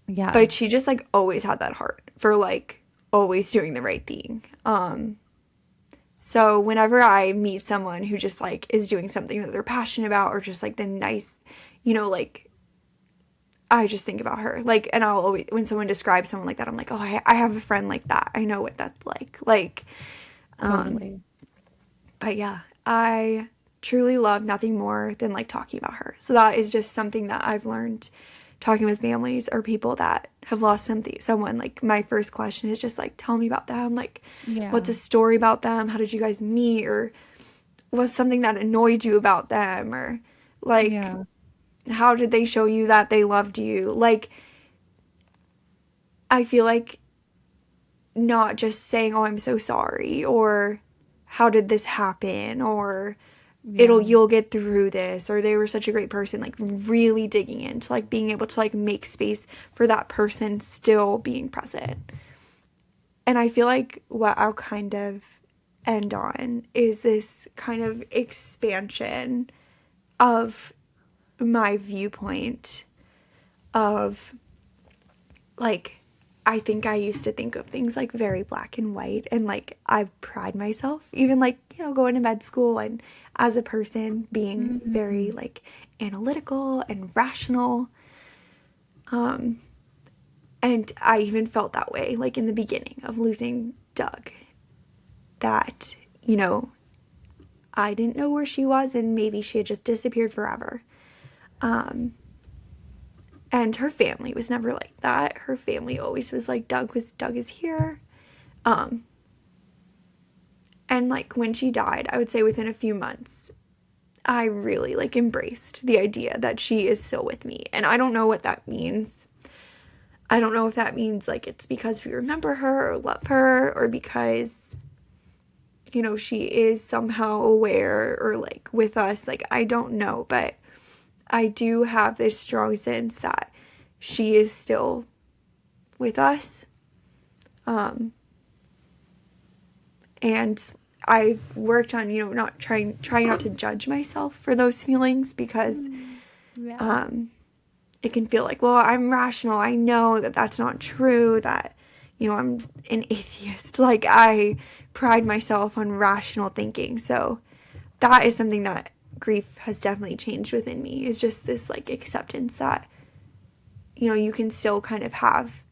Yeah. but she just like always had that heart for like always doing the right thing. So whenever I meet someone who just like is doing something that they're passionate about or just like the nice, you know, like I just think about her. Like, and I'll always, when someone describes someone like that, I'm like, oh, I have a friend like that. I know what that's like. Like, um, Totally. but yeah, I truly love nothing more than like talking about her. So that is just something that I've learned talking with families or people that have lost someone, like my first question is just like, tell me about them. Like, what's Yeah. a story about them? How did you guys meet? Or what's something that annoyed you about them? Or like, Yeah. how did they show you that they loved you? Like, I feel like not just saying, oh, I'm so sorry, or how did this happen, or Yeah. you'll get through this, or they were such a great person, like really digging into like being able to like make space for that person still being present. And I feel like what I'll kind of end on is this kind of expansion of my viewpoint of like, I think I used to think of things like very black and white, and like I pride myself even like, going to med school and as a person being very Mhm. like analytical and rational. And I even felt that way like in the beginning of losing Doug, that, I didn't know where she was and maybe she had just disappeared forever. And her family was never like that. Her family always was like, Doug is here. Um, and like when she died, I would say within a few months, I really like embraced the idea that she is still with me. And I don't know what that means. I don't know if that means like it's because we remember her or love her, or because, she is somehow aware or like with us. Like, I don't know, but I do have this strong sense that she is still with us. Um, and I've worked on, not trying not to judge myself for those feelings, because Yeah. it can feel like, well, I'm rational. I know that that's not true, that, I'm an atheist. Like, I pride myself on rational thinking. So that is something that grief has definitely changed within me, is just this like acceptance that, you can still kind of have,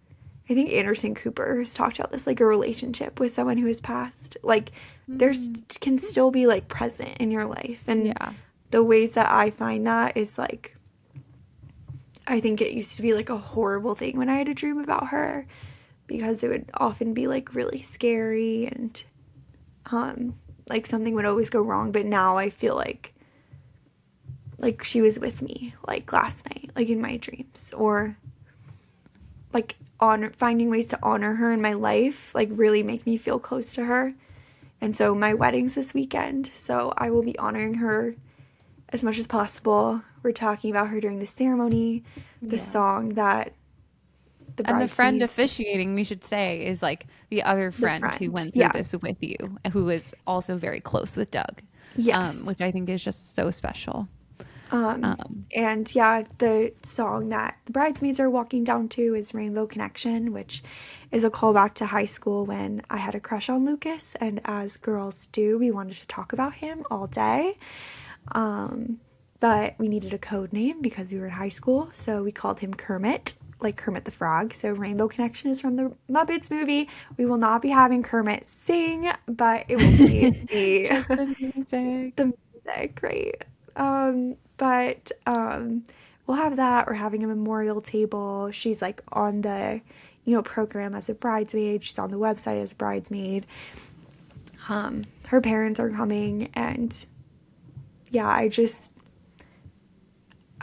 I think Anderson Cooper has talked about this, like a relationship with someone who has passed. Like, there's Mhm. can still be like present in your life. And Yeah. the ways that I find that is like, I think it used to be like a horrible thing when I had a dream about her, because it would often be like really scary, and like something would always go wrong. But now I feel like she was with me like last night, like in my dreams, or like finding ways to honor her in my life, like really make me feel close to her. And so my wedding's this weekend, so I will be honoring her as much as possible. We're talking about her during the ceremony, the Yeah. song that the And the friend bridesmaids, officiating, we should say, is like the other the friend who friend, went through yeah, this with you, who is also very close with Doug, yes. which I think is just so special. Um, Um, and yeah, the song that the bridesmaids are walking down to is Rainbow Connection, which is a callback to high school when I had a crush on Lucas, and as girls do, we wanted to talk about him all day. But we needed a code name because we were in high school, so we called him Kermit, like Kermit the Frog. So Rainbow Connection is from the Muppets movie. We will not be having Kermit sing, but it will be just the the music. the music, right? But we'll have that. We're having a memorial table. She's like on the, program as a bridesmaid. She's on the website as a bridesmaid. Her parents are coming, and yeah,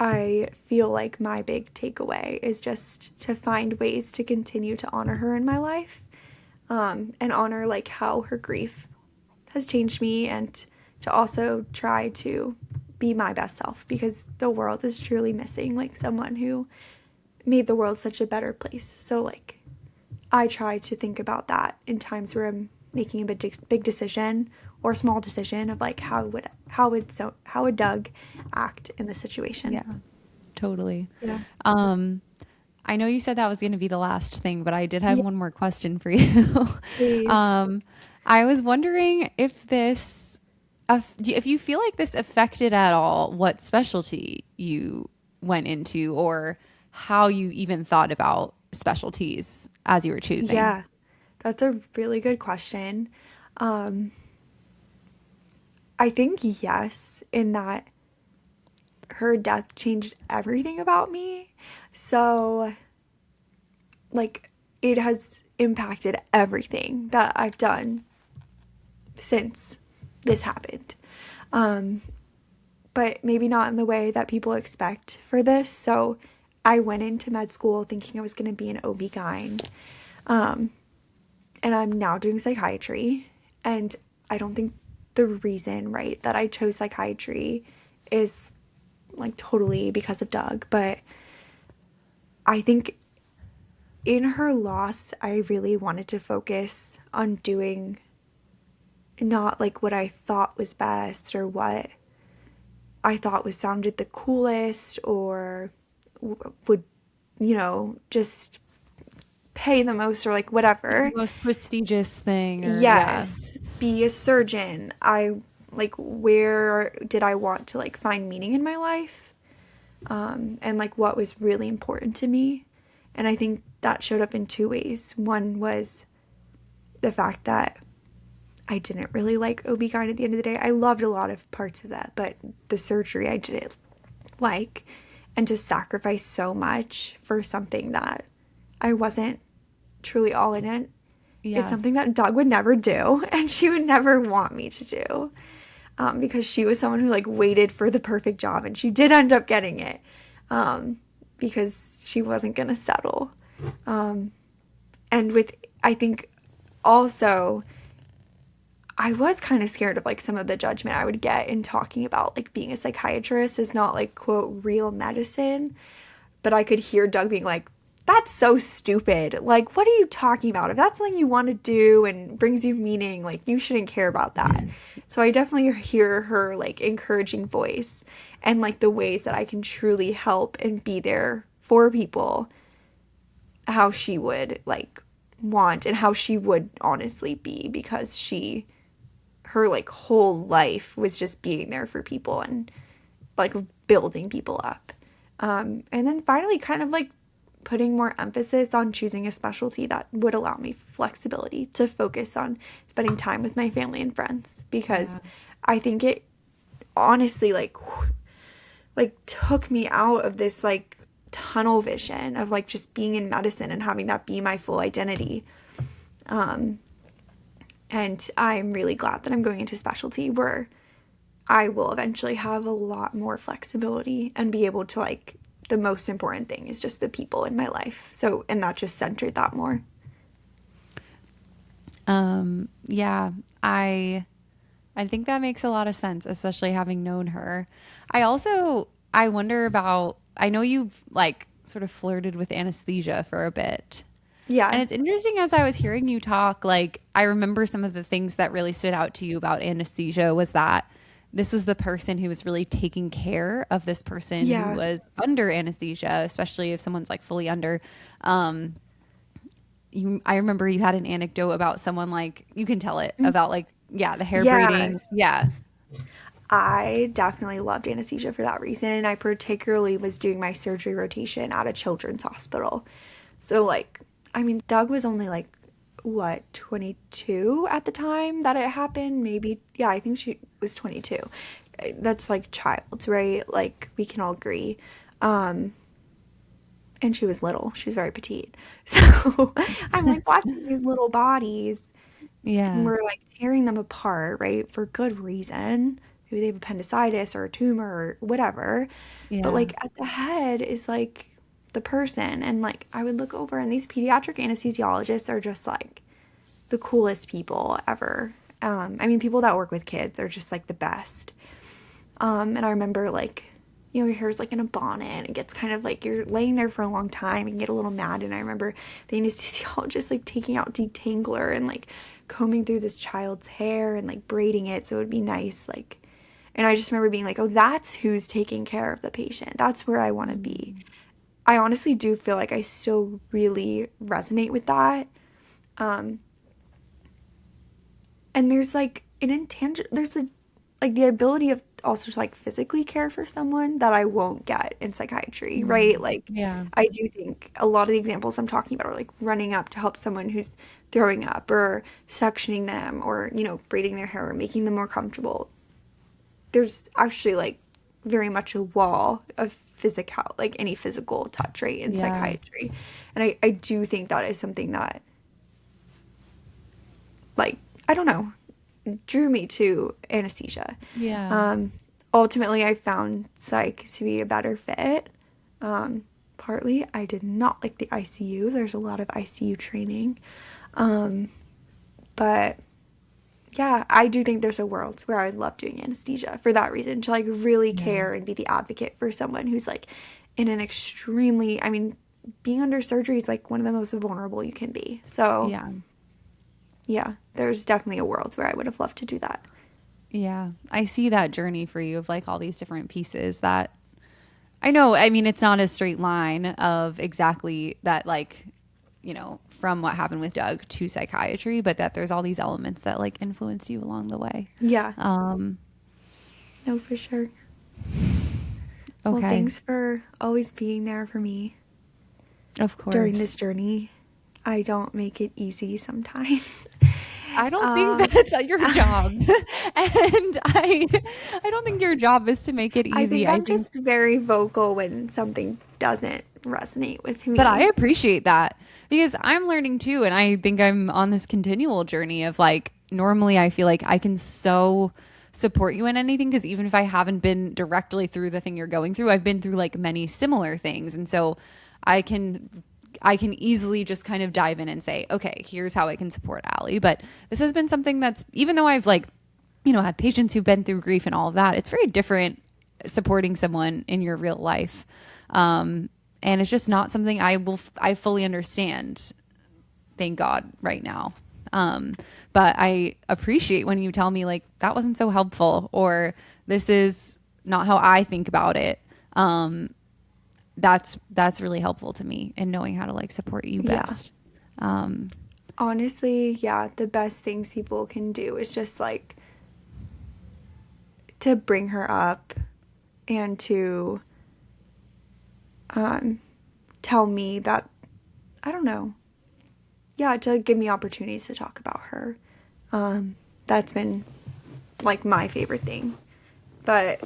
I feel like my big takeaway is just to find ways to continue to honor her in my life, and honor like how her grief has changed me, and to also try to be my best self, because the world is truly missing like someone who made the world such a better place. So like, I try to think about that in times where I'm making a big decision or a small decision of like, how would Doug act in this situation. Yeah, totally. Yeah. Um, I know you said that was going to be the last thing, but I did have Yeah, one more question for you. please. um, I was wondering if you feel like this affected at all what specialty you went into, or how you even thought about specialties as you were choosing. Yeah, that's a really good question. Um, I think yes, in that her death changed everything about me. So, like, it has impacted everything that I've done since this happened. Um, but maybe not in the way that people expect for this. So I went into med school thinking I was going to be an OB-GYN. Um, and I'm now doing psychiatry. And I don't think the reason, right, that I chose psychiatry is like totally because of Doug. But I think in her loss, I really wanted to focus on doing not like what I thought was best or what I thought was sounded the coolest or would, just pay the most or like Like the whatever. most prestigious thing, or yeah. Yes, be a surgeon. I like, where did I want to like find meaning in my life? And like what was really important to me. And I think that showed up in two ways. One was the fact that I didn't really like OB-GYN at the end of the day. I loved a lot of parts of that, but the surgery I didn't like. And to sacrifice so much for something that I wasn't truly all in it is Yeah. something that Doug would never do, and she would never want me to do. Because she was someone who like waited for the perfect job, and she did end up getting it, because she wasn't gonna settle. And with, I think also, I was kind of scared of like some of the judgment I would get in talking about like being a psychiatrist is not like quote real medicine, but I could hear Doug being like, that's so stupid. Like, what are you talking about? If that's something you want to do and brings you meaning, like, you shouldn't care about that. So I definitely hear her, like, encouraging voice and, like, the ways that I can truly help and be there for people, how she would, like, want and how she would honestly be, because her, like, whole life was just being there for people and, like, building people up. And then finally kind of, like, putting more emphasis on choosing a specialty that would allow me flexibility to focus on spending time with my family and friends, because Yeah. I think it honestly like took me out of this like tunnel vision of like just being in medicine and having that be my full identity. And I'm really glad that I'm going into specialty where I will eventually have a lot more flexibility and be able to like, the most important thing is just the people in my life. So, and that just centered that more. Yeah, I think that makes a lot of sense, especially having known her. I wonder about, I know you've like sort of flirted with anesthesia for a bit. And Yeah. it's interesting as I was hearing you talk, like I remember some of the things that really stood out to you about anesthesia was that this was the person who was really taking care of this person who Yeah. was under anesthesia, especially if someone's like fully under. Um, I remember you had an anecdote about someone like you can tell it about like yeah, the hair Yeah. braiding. Yeah. I definitely loved anesthesia for that reason. I particularly was doing my surgery rotation at a children's hospital. So, like, I mean, Doug was only like, what, 22 at the time that it happened? Maybe, yeah, I think she was 22. That's like child, right? Like, we can all agree. Um, and she was little. She was very petite. So I'm like watching these little bodies and Yeah. we're like tearing them apart, right? For good reason. Maybe they have appendicitis or a tumor or whatever. But Yeah. like at the head is like the person. And like I would look over and these pediatric anesthesiologists are just like the coolest people ever. I mean, people that work with kids are just like the best. And I remember like, your hair's like in a bonnet and it gets kind of like you're laying there for a long time and get a little mad. And I remember the anesthesiologist like taking out detangler and like combing through this child's hair and like braiding it so it would be nice. Like, and I just remember being like, oh, that's who's taking care of the patient. That's where I want to be. I honestly do feel like I still really resonate with that. Um, and there's like an intangible, there's a like the ability of also to like physically care for someone that I won't get in psychiatry, right? Like Yeah. I do think a lot of the examples I'm talking about are like running up to help someone who's throwing up or suctioning them or, braiding their hair or making them more comfortable. There's actually like very much a wall of physical, like any physical touch, right, in Yeah. psychiatry. And I do think that is something that, like, I don't know, drew me to anesthesia. Yeah. Um, Ultimately, I found psych to be a better fit. Partly, I did not like the ICU. There's a lot of ICU training. But yeah, I do think there's a world where I'd love doing anesthesia for that reason, to like really Yeah. care and be the advocate for someone who's like in an extremely, I mean, being under surgery is like one of the most vulnerable you can be. So Yeah. yeah, there's definitely a world where I would have loved to do that. Yeah. I see that journey for you of like all these different pieces that I know. I mean, it's not a straight line of exactly that, like, from what happened with Doug to psychiatry, but that there's all these elements that like influenced you along the way. Yeah, Um, no, for sure. Well, okay. thanks for always being there for me Of during this course. journey. I don't make it easy sometimes. I don't think Um, that's your job. And I don't think your job is to make it I easy. think I I'm think just very vocal when something doesn't resonate with But I me. appreciate that because I'm learning too. And I think I'm on this continual journey of like, normally I feel like I can so support you in anything because even if I haven't been directly through the thing you're going through, I've been through like many similar things. And so I can. I can easily just kind of dive in and say, okay, here's how I can support Allie. But this has been something that's, even though I've like, had patients who've been through grief and all of that, it's very different supporting someone in your real life. Um, and it's just not something I fully understand, thank God, right now. But I appreciate when you tell me like that wasn't so helpful or this is not how I think about it. That's really helpful to me in knowing how to like support you Yeah. best. Um, Honestly, yeah, the best things people can do is just like to bring her up and to um, tell me that, I don't know, yeah, to give me opportunities to talk about her. That's been like my favorite thing. But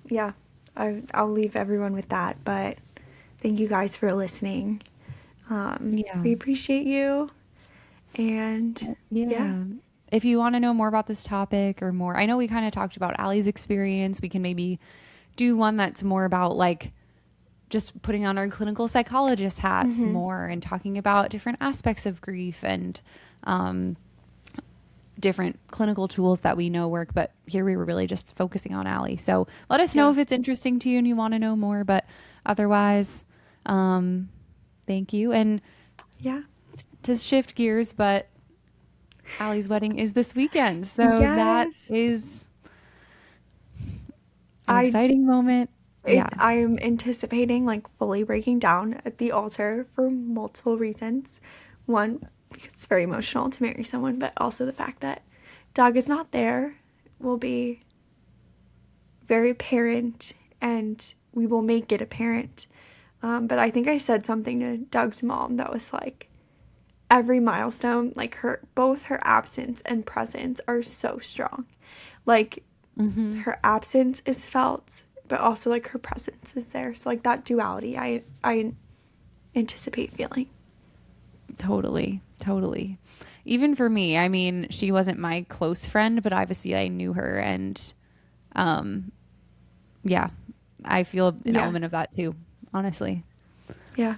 yeah, I'll leave everyone with that. But thank you guys for listening. yeah. We appreciate you. And yeah, Yeah. If you want to know more about this topic or more, I know we kind of talked about Allie's experience. We can maybe do one that's more about like just putting on our clinical psychologist hats hmm, more and talking about different aspects of grief and um, different clinical tools that we know work. But here we were really just focusing on Allie. So let us know yeah, if it's interesting to you and you want to know more. But otherwise, um, thank you. And yeah. to shift gears, but Allie's wedding is this weekend. So that Yes. is an I exciting moment. Yeah. I'm anticipating like fully breaking down at the altar for multiple reasons. One, because it's very emotional to marry someone, but also the fact that Doug is not there will be very apparent, and we will make it apparent. But I think I said something to Doug's mom that was like, every milestone, like both her absence and presence are so strong. Like Mm-hmm. her absence is felt, but also like her presence is there. So like that duality, I anticipate feeling. Totally. Totally. Even for me, I mean, she wasn't my close friend, but obviously I knew her and um yeah, I feel an Yeah, element of that too, honestly. yeah.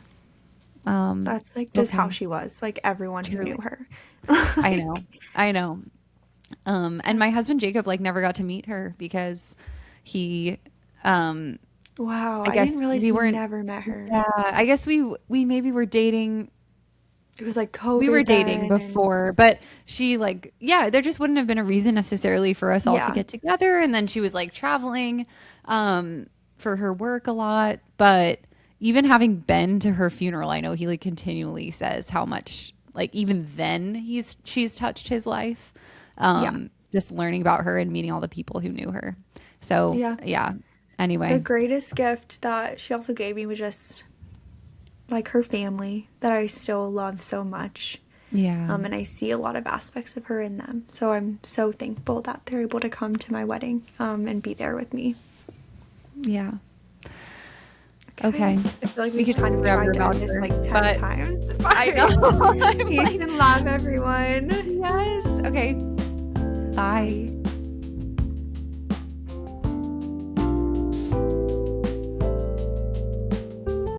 Um That's like just how okay. she was. Like everyone who knew Truly. her. I know. I know. And my husband Jacob like never got to meet her because he um Wow, I I didn't guess realize we he weren't. never met her. Yeah, I guess we maybe were dating. It was like We were COVID dating then, and before, but she like yeah, there just wouldn't have been a reason necessarily for us all to yeah, get together. And then she was like traveling for her work a lot. But even having been to her funeral, I know he like continually says how much like even then she's touched his life. yeah, Just learning about her and meeting all the people who knew her. So yeah. yeah. The Anyway, greatest gift that she also gave me was just like her family that I still love so much. yeah. And I see a lot of aspects of her in them. So I'm so thankful that they're able to come to my wedding and be there with me. Yeah. Okay. I feel like We we could kind of forever tried to about end this her, like 10 but times. I know. I'm Peace like, and love, everyone. yes. Okay. Bye. Bye.